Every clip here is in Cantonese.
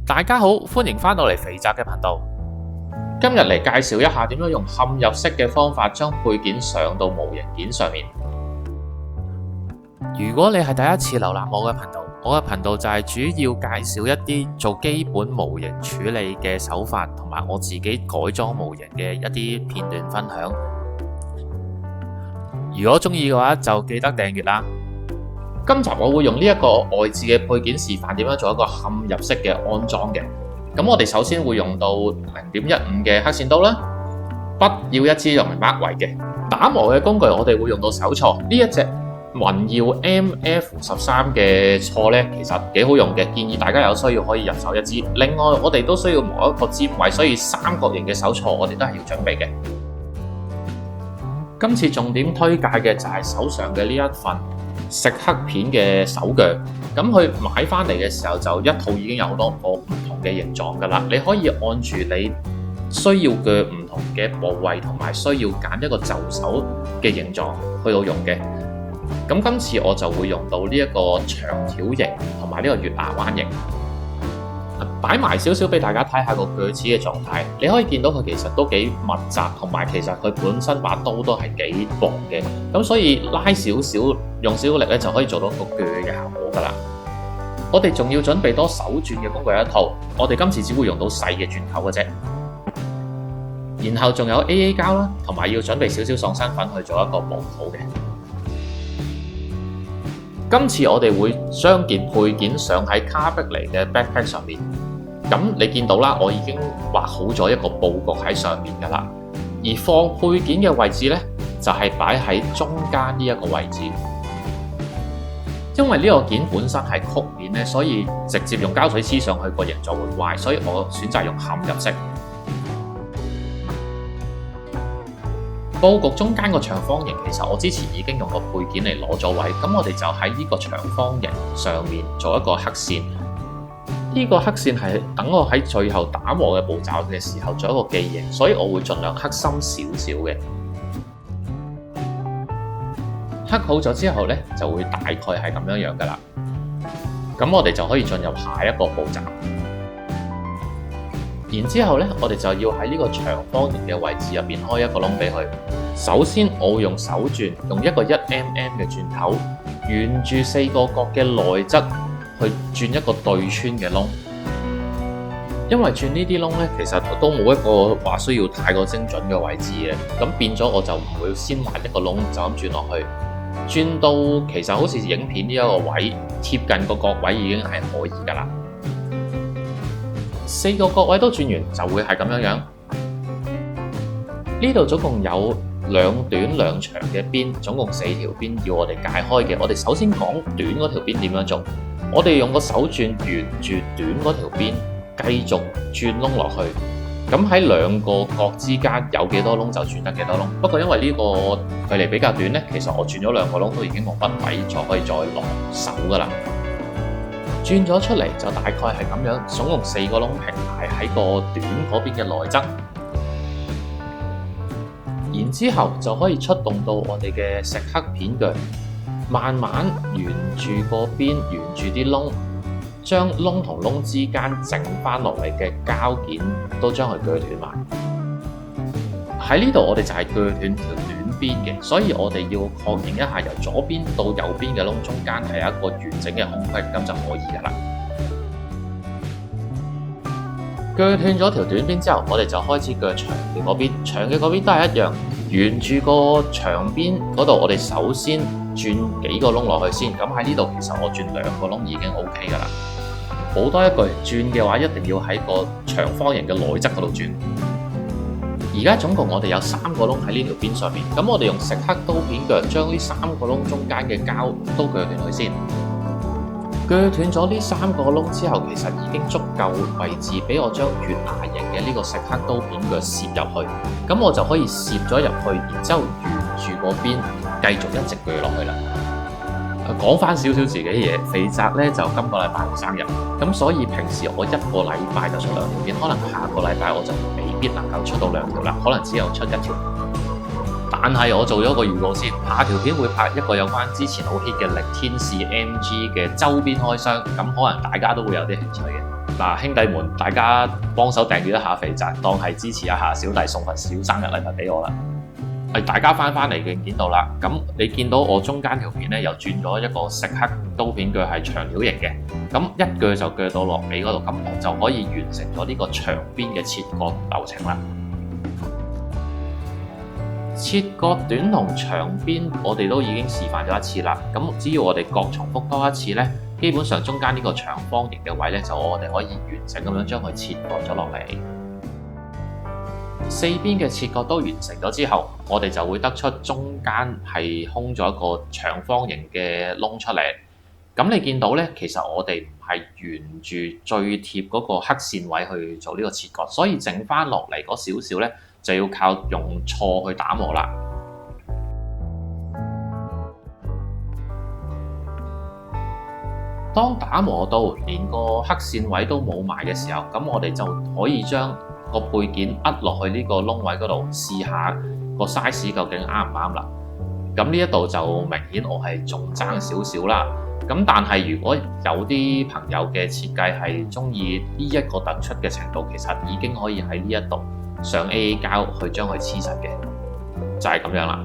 大家好，歡迎返到嚟肥宅嘅頻道。今日嚟介紹一下點樣用嵌入式嘅方法將配件上到模型件上面。如果你係第一次瀏覽我嘅頻道，我嘅頻道就係主要介紹一啲做基本模型處理嘅手法，同埋我自己改裝模型嘅一啲片段分享。如果鍾意嘅話，就記得訂閱啦。今集我會用呢一個外置嘅配件示範點樣做一個嵌入式嘅安裝嘅。咁我哋首先會用到 0.15 嘅黑線刀啦，筆要一支用嚟 mark 位嘅。打磨嘅工具我哋會用到手銼，呢一隻雲耀 MF13 嘅銼咧，其實幾好用嘅，建議大家有需要可以入手一支。另外我哋都需要磨一個尖位，所以三角形嘅手銼我哋都係要準備嘅。今次重點推介嘅就係手上嘅呢一份蝕刻片嘅手鋸，咁佢買返嚟嘅時候就一套已經有好多個唔同嘅形狀㗎啦，你可以按住你需要嘅唔同嘅部位同埋需要揀一個就手嘅形狀去到用嘅。咁今次我就會用到呢一個長條形同埋呢個月牙灣形，擺埋少少俾大家睇下個鋸齒嘅狀態。你可以見到佢其實都幾密集，同埋其實佢本身把刀都係幾薄嘅，咁所以拉少少用少少力咧就可以做到個鋸嘅效果㗎啦。我哋仲要準備多手鑽嘅工具一套，我哋今次只會用到細嘅鑽頭嘅啫。然後仲有 AA 膠啦，同埋要準備少少爽身粉去做一個模土嘅。今次我哋會將件配件上喺卡碧尼嘅 backpack 上面。咁你見到啦，我已經畫好咗一個佈局喺上面㗎啦。而放配件嘅位置呢，就係擺喺中間呢一個位置。因為呢個件本身係曲面呢，所以直接用膠水黐上去個形狀會壞，所以我選擇用嵌入式。佈局中間個長方形，其實我之前已經用個配件嚟攞咗位，咁我哋就喺呢個長方形上面做一個黑線。呢個黑線係等我喺最後打磨嘅步驟嘅時候做一個記認，所以我會盡量刻深少少嘅。刻好咗之後呢，就會大概係咁樣樣㗎啦。咁我哋就可以進入下一個步驟。然之後呢，我哋就要喺呢個長方形嘅位置入面開一個窿俾佢。首先，我會用手鑽，用一個1mm嘅鑽頭，沿住4個角嘅內側去鑽一個對穿嘅窿。因為鑽呢啲窿呢，其實都冇一個話需要太過精準嘅位置嘅，咁變咗我就唔會先畫一個窿就咁鑽落去，鑽到其實好似影片呢一個位貼近個角位已經係可以㗎啦。4個角位都鑽完就會係咁樣樣。呢度總共有2短2長嘅邊，總共4條邊要我哋解開嘅。我哋首先講短嗰條邊點樣做。我哋用個手鑽沿住短嗰條邊繼續鑽窿落去。咁喺2個角之間有幾多窿就鑽得幾多窿。不過因為呢個距離比較短呢，其實我鑽咗2個窿都已經冇乜位可以再落手㗎啦。鑽咗出嚟就大概係咁樣，總共4個窿平排喺個短嗰邊嘅內側，然之後就可以出動到我哋嘅蝕刻片鋸，慢慢沿住個邊，沿住啲窿，將窿同窿之間剩翻落嚟嘅膠件都將佢鋸斷埋。喺呢度我哋就係鋸斷條短邊嘅，所以我哋要確認一下由左邊到右邊嘅窿中間係有一個完整嘅空隙，咁就可以㗎啦。鋸斷咗條短邊之後，我哋就開始鋸長嘅嗰邊，長嘅嗰邊都係一樣，沿住個長邊嗰度，我哋首先鑽幾個窿落去先。咁喺呢度其實我鑽2個窿已經 OK 㗎啦。補多一句，鑽嘅話一定要喺個長方形嘅內側嗰度鑽。而家總共我哋有3個窿喺呢條邊上面，咁我哋用蝕刻刀片鋸將呢3個窿中間嘅膠都鋸斷佢先。鋸斷咗呢3個窿之後，其實已經足夠位置俾我將月牙形嘅呢個蝕刻刀片鋸攝入去，咁我就可以攝咗入去，然之後沿住嗰邊繼續一直鋸落去啦。講翻少少自己嘢，肥宅呢就今個禮拜我生日，咁所以平時我1個禮拜就出2條片，可能下個禮拜我就未必能夠出到2條啦，可能只有出1條。但係我做咗個預告先，下條片會拍一個有關之前好 hit 嘅力天使 MG 嘅周邊開箱，咁可能大家都會有啲興趣嘅。嗱，兄弟們，大家幫手訂閱一下肥宅，當係支持一下小弟送份小生日禮物俾我啦。大家翻嚟嘅見到啦，咁你見到我中間條片咧又轉咗一個食黑刀片鋸係長條型嘅，咁一鋸就鋸到落尾嗰度，咁我就可以完成咗呢個長邊嘅切割流程啦。切割短同長邊我哋都已經示範咗一次啦，咁只要我哋各重複多一次咧，基本上中間呢個長方形嘅位咧，就我哋可以完整咁樣將佢切割咗落嚟。四邊嘅切割都完成咗之後，我哋就會得出中間係空咗一個長方形嘅窿出嚟。咁你見到咧，其實我哋唔係沿住最貼嗰個黑線位去做呢個切割，所以剩翻落嚟嗰少少咧，就要靠用銼去打磨啦。當打磨到連個黑線位都冇埋嘅時候，咁我哋就可以將個配件扼落去呢個窿位嗰度，試下個 size 究竟啱唔啱啦。咁呢一度就明顯我係仲爭少少啦。咁但係如果有啲朋友嘅設計係中意呢一個突出嘅程度，其實已經可以喺呢一度上 AA 膠去將佢黐實嘅，就係咁樣啦。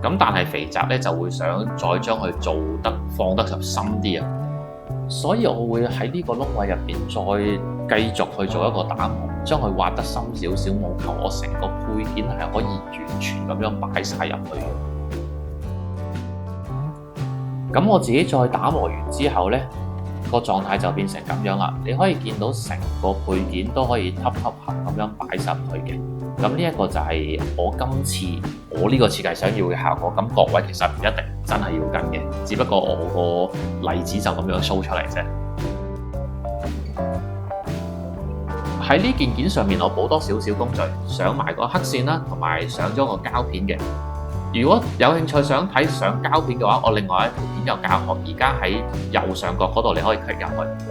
咁但係肥宅咧就會想再將佢做得放得深啲啊，所以我會喺呢個窿位入邊再繼續去做一個打磨，將佢挖得深少少，務求我成個配件係可以完全咁樣擺晒入去嘅。咁我自己再打磨完之後呢，個狀態就變成咁樣啦。你可以見到成個配件都可以凹合咁樣擺晒入去嘅。咁呢一個就係我今次我呢個設計想要嘅效果。咁各位其實唔一定真係要跟嘅，只不過我個例子就咁樣 show 出嚟啫。喺呢件件上面，我補多少少工序，上埋個黑線啦，同埋上咗個膠片嘅。如果有興趣想睇上膠片嘅話，我另外一條片有教學，而家喺右上角嗰度你可以 click 入去。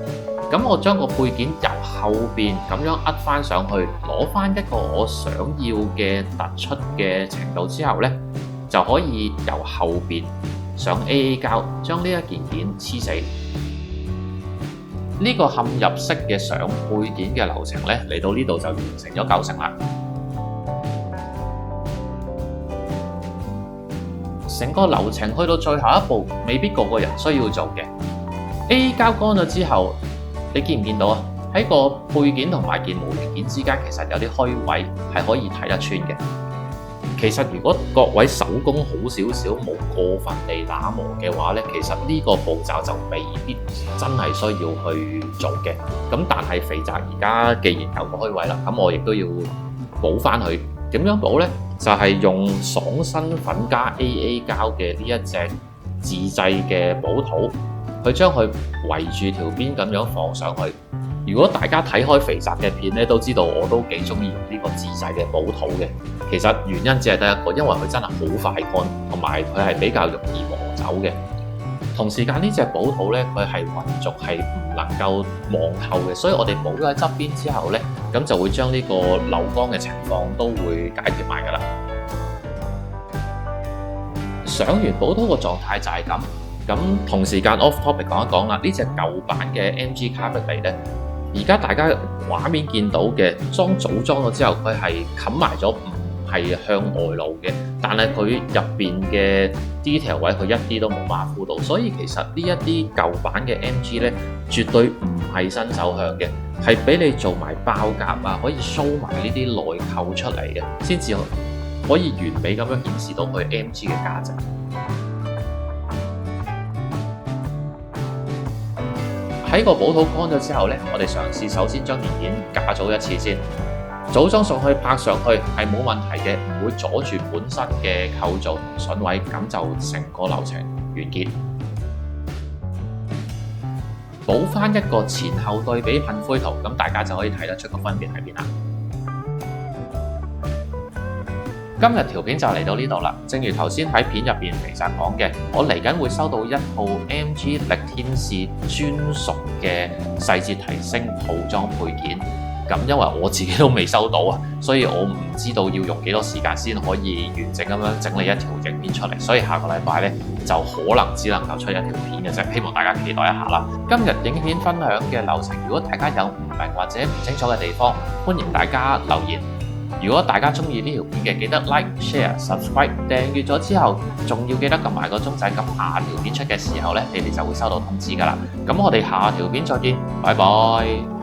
咁我將個配件由後邊咁樣扼翻上去，攞翻一個我想要嘅突出嘅程度之後呢，就可以由後邊上 AA 膠，將呢一件件黐死。呢個嵌入式嘅上配件嘅流程呢，嚟到呢度就完成咗9成啦。成個流程去到最後一步，未必個個人需要做嘅。AA 膠乾咗之後，你見唔見到啊？喺個配件同埋件模型件之間，其實有啲虛位係可以睇得穿嘅。其實如果各位手工好少少，冇過分地打磨嘅話呢，其實呢個步驟就未必真係需要去做嘅。咁但係肥宅而家既然有個虛位啦，咁我亦都要補翻佢。點樣補呢？就係用爽身粉加 AA 膠嘅呢一隻自製嘅補土，去將佢圍住條邊咁樣放上去。如果大家睇開肥宅嘅片咧，都知道我都幾中意用呢個自製嘅補土嘅。其實原因只係得一個，因為佢真係好快乾，同埋佢係比較容易磨走嘅。同時間呢隻補土咧，佢係混濁，係唔能夠望透嘅，所以我哋補咗喺側邊之後咧，咁就會將呢個漏光嘅情況都會解決埋㗎啦。上完補土個狀態就係咁。咁同時間 off topic 講一講啦，呢隻舊版嘅 MG 卡比尼咧，而家大家畫面見到嘅組裝咗之後，佢係冚埋咗，唔係向外露嘅，但係佢入邊嘅 detail 位佢一啲都冇馬虎到，所以其實呢一啲舊版嘅 MG 咧，絕對唔係新手向嘅，係俾你做埋爆夾啊，可以 show 埋呢啲內扣出嚟嘅，先至可以完美咁樣顯示到佢 MG 嘅價值。喺個補土乾咗之後呢，我哋嘗試首先將件件架組一次先，組裝上去拍上去係冇問題嘅，唔會阻住本身嘅構造同筍位，咁就成個流程完結。補翻一個前後對比噴灰圖，咁大家就可以睇得出個分別喺邊啦。今日條片就嚟到呢度啦。正如頭先喺片入邊肥宅講嘅，我嚟緊會收到一套 MG 力天使專屬嘅細節提升套裝配件。咁因為我自己都未收到啊，所以我唔知道要用幾多時間先可以完整咁樣整理一條影片出嚟，所以下個禮拜呢，就可能只能夠出一條片嘅啫，希望大家期待一下啦。今日影片分享嘅流程，如果大家有唔明或者唔清楚嘅地方，歡迎大家留言。如果大家中意呢條片嘅，記得 like、share、subscribe， 訂閱咗之後，仲要記得撳埋個鐘仔，咁下條片出嘅時候呢，你哋就會收到通知㗎啦。咁我哋下條片再見，拜拜。